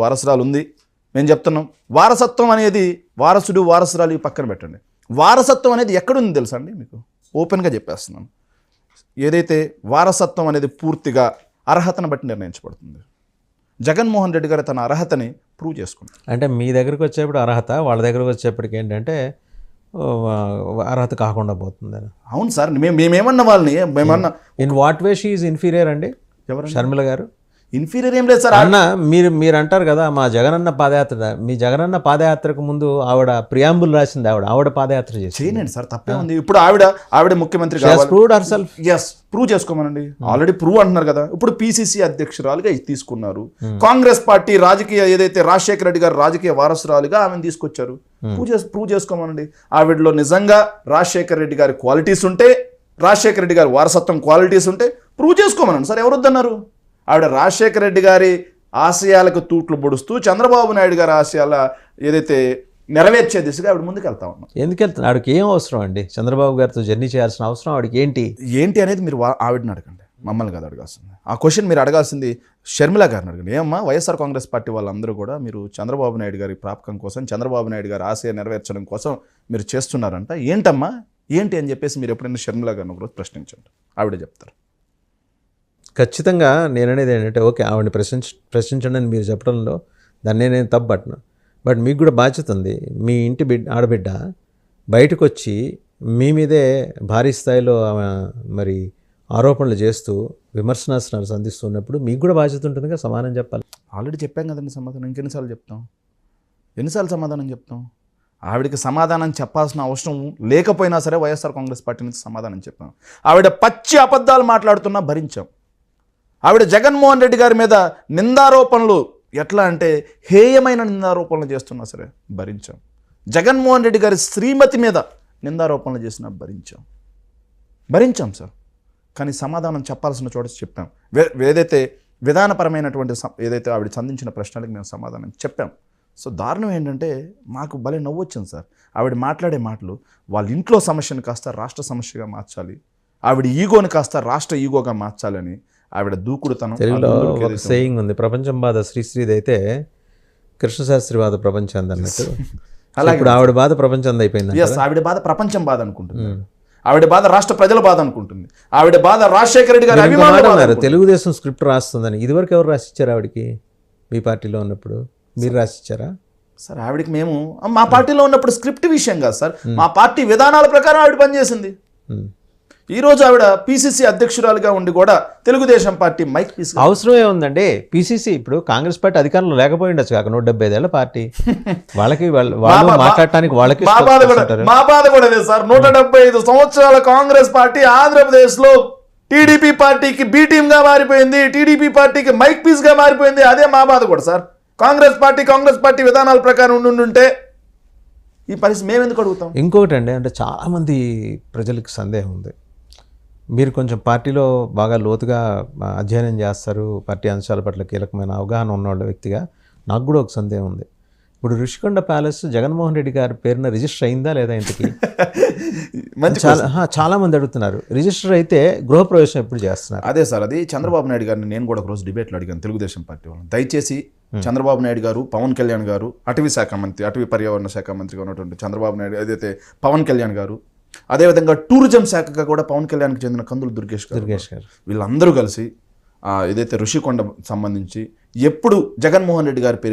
వారసురాలు ఉంది, మేము చెప్తున్నాం. వారసత్వం అనేది వారసుడు వారసురాలు పక్కన పెట్టండి. వారసత్వం అనేది ఎక్కడుంది తెలుసా అండి మీకు? ఓపెన్గా చెప్పేస్తున్నాను. ఏదైతే వారసత్వం అనేది పూర్తిగా అర్హతను బట్టి నిర్ణయించబడుతుంది. జగన్మోహన్ రెడ్డి గారు తన అర్హతని ప్రూవ్ చేసుకున్నారు. అంటే మీ దగ్గరకు వచ్చేప్పుడు అర్హత, వాళ్ళ దగ్గరకు వచ్చేప్పటికి ఏంటంటే అర్హత కాకుండా పోతుంది. అవును సార్, మేమేమన్నా వాళ్ళని in what way she is inferior అండి ఎవరు షర్మిల గారు? ఇన్ఫీరియర్ ఏం లేదు సార్. అన్న మీరు అంటారు కదా మా జగనన్న పాదయాత్ర, మీ జగనన్న పాదయాత్రకు ముందు ఆవిడ ప్రియాంబుల్ రాసింది, ఆవిడ పాదయాత్ర చేయండి సార్, తప్పే ఉంది. ఇప్పుడు ఆవిడ ముఖ్యమంత్రి ప్రూవ్ చేసుకోమనండి. ఆల్రెడీ ప్రూవ్ అంటున్నారు కదా. ఇప్పుడు పిసిసి అధ్యక్షురాలుగా తీసుకున్నారు. కాంగ్రెస్ పార్టీ రాజకీయ ఏదైతే రాజశేఖర రెడ్డి గారు రాజకీయ వారసురాలుగా ఆమెను తీసుకొచ్చారు. ప్రూవ్ చేసుకోమనండి. ఆవిడలో నిజంగా రాజశేఖర రెడ్డి గారి క్వాలిటీస్ ఉంటే, రాజశేఖర రెడ్డి గారి వారసత్వం క్వాలిటీస్ ఉంటే ప్రూవ్ చేసుకోమనండి సార్. ఎవరు వద్దన్నారు? ఆవిడ రాజశేఖర రెడ్డి గారి ఆశయాలకు తూట్లు పొడుస్తూ చంద్రబాబు నాయుడు గారి ఆశయాల ఏదైతే నెరవేర్చే దిశగా ఆవిడ ముందుకు వెళ్తా ఉన్నాం. ఎందుకు వెళ్తున్నా? ఆవిడకి ఏం అవసరం అండి చంద్రబాబు గారితో జర్నీ చేయాల్సిన అవసరం ఆవిడకి ఏంటి అనేది మీరు ఆవిడని అడగండి, మమ్మల్ని కాదు అడగాల్సింది. ఆ క్వశ్చన్ మీరు అడగాల్సింది షర్మిల గారిని అడగండి. ఏమమ్మా, వైఎస్ఆర్ కాంగ్రెస్ పార్టీ వాళ్ళందరూ కూడా మీరు చంద్రబాబు నాయుడు గారి ప్రాపకం కోసం, చంద్రబాబు నాయుడు గారి ఆశయ నెరవేర్చడం కోసం మీరు చేస్తున్నారంట, ఏంటమ్మా ఏంటి అని చెప్పేసి మీరు ఎప్పుడైనా షర్మిల గారిని ఒకరోజు ప్రశ్నించండి, ఆవిడ చెప్తారు. ఖచ్చితంగా నేననేది ఏంటంటే, ఓకే ఆవిడని ప్రశ్నించండి అని మీరు చెప్పడంలో దాన్ని నేను తప్పట్ను. బట్ మీకు కూడా బాధ్యత ఉంది. మీ ఇంటి ఆడబిడ్డ బయటకు వచ్చి మీ మీదే భారీ స్థాయిలో మరి ఆరోపణలు చేస్తూ విమర్శనాస్త్రాలు సంధిస్తున్నప్పుడు మీకు కూడా బాధ్యత ఉంటుందిగా, సమాధానం చెప్పాలి. ఆల్రెడీ చెప్పాం కదండి సమాధానం. ఇంకెన్నిసార్లు చెప్తాం? ఎన్నిసార్లు సమాధానం చెప్తాం? ఆవిడకి సమాధానం చెప్పాల్సిన అవసరం లేకపోయినా సరే వైఎస్ఆర్ కాంగ్రెస్ పార్టీ నుంచి సమాధానం చెప్పాం. ఆవిడ పచ్చి అబద్ధాలు మాట్లాడుతున్నా భరించాం. ఆవిడ జగన్మోహన్ రెడ్డి గారి మీద నిందారోపణలు ఎట్లా అంటే హేయమైన నిందారోపణలు చేస్తున్నా సరే భరించాం. జగన్మోహన్ రెడ్డి గారి శ్రీమతి మీద నిందారోపణలు చేసినా భరించాం సార్. కానీ సమాధానం చెప్పాల్సిన చోట చెప్పాం. ఏదైతే విధానపరమైనటువంటి ఏదైతే ఆవిడ సంధించిన ప్రశ్నలకు మేము సమాధానం చెప్పాం. సో దారుణం ఏంటంటే మాకు భలే నవ్వు వచ్చింది సార్. ఆవిడ మాట్లాడే మాటలు వాళ్ళ ఇంట్లో సమస్యను కాస్త రాష్ట్ర సమస్యగా మార్చాలి, ఆవిడ ఈగోని కాస్త రాష్ట్ర ఈగోగా మార్చాలని ఆవిడ దూకుడుతనం. తెలుగులో ఒక సేయింగ్ ఉంది, ప్రపంచం బాధ శ్రీశ్రీది అయితే కృష్ణశాస్త్రి బాధ ప్రపంచం అన్నట్టు. అలాగే ఇప్పుడు ఆవిడ బాధ ప్రపంచం అయిపోయింది. ఆవిడ బాధ ప్రపంచం బాధ అనుకుంటుంది, ఆవిడ బాధ రాష్ట్ర ప్రజల బాధ అనుకుంటుంది, ఆవిడ బాధ రాజశేఖర రెడ్డి గారి అభిమానులు. తెలుగుదేశం స్క్రిప్ట్ రాస్తుందని ఇదివరకు ఎవరు రాసిచ్చారు ఆవిడకి? మీ పార్టీలో ఉన్నప్పుడు మీరు రాసిచ్చారా సార్? ఆవిడకి మేము మా పార్టీలో ఉన్నప్పుడు స్క్రిప్ట్ విషయం కాదు సార్, మా పార్టీ విధానాల ప్రకారం ఆవిడ పనిచేసింది. ఈరోజు ఆవిడ పిసిసి అధ్యక్షురాలుగా ఉండి కూడా తెలుగుదేశం పార్టీ మైక్ పీస్ అవసరం ఏముందండి? పిసిసి ఇప్పుడు కాంగ్రెస్ పార్టీ అధికారంలో లేకపోయి ఉండొచ్చు కాక 175 ఏళ్ల పార్టీ, వాళ్ళకి మాట్లాడటానికి వాళ్ళకి మా బాధ కూడా లేదు సార్. 175 సంవత్సరాల కాంగ్రెస్ పార్టీ ఆంధ్రప్రదేశ్ లో టీడీపీ పార్టీకి బి టీమ్ గా మారిపోయింది, టీడీపీ పార్టీకి మైక్ పీస్ గా మారిపోయింది. అదే మా బాధ కూడా సార్. కాంగ్రెస్ పార్టీ విధానాల ప్రకారం ఉండుంటే ఈ పరిస్థితి మేము ఎందుకు అడుగుతాం? ఇంకొకటి అండి, అంటే చాలామంది ప్రజలకు సందేహం ఉంది, మీరు కొంచెం పార్టీలో బాగా లోతుగా అధ్యయనం చేస్తారు, పార్టీ అంశాల పట్ల కీలకమైన అవగాహన ఉన్న వ్యక్తిగా నాకు కూడా ఒక సందేహం ఉంది. ఇప్పుడు రుషికొండ ప్యాలెస్ జగన్మోహన్ రెడ్డి గారి పేరున రిజిస్టర్ అయిందా లేదా ఇంతకీ? చాలా మంది అడుగుతున్నారు. రిజిస్టర్ అయితే గృహప్రవేశం ఎప్పుడు చేస్తున్నారు? అదే సార్, అది చంద్రబాబు నాయుడు గారిని నేను కూడా ఒక రోజు డిబేట్లో అడిగాను తెలుగుదేశం పార్టీ వాళ్ళని. దయచేసి చంద్రబాబు నాయుడు గారు, పవన్ కళ్యాణ్ గారు, అటవీ పర్యావరణ శాఖ మంత్రిగా ఉన్నటువంటి చంద్రబాబు నాయుడు, ఏదైతే పవన్ కళ్యాణ్ గారు, అదేవిధంగా టూరిజం శాఖగా కూడా పవన్ కళ్యాణ్కి చెందిన కందులు దుర్గేష్ గారు, వీళ్ళందరూ కలిసి ఏదైతే రుషికొండ సంబంధించి ఎప్పుడు జగన్మోహన్ రెడ్డి గారి పేరు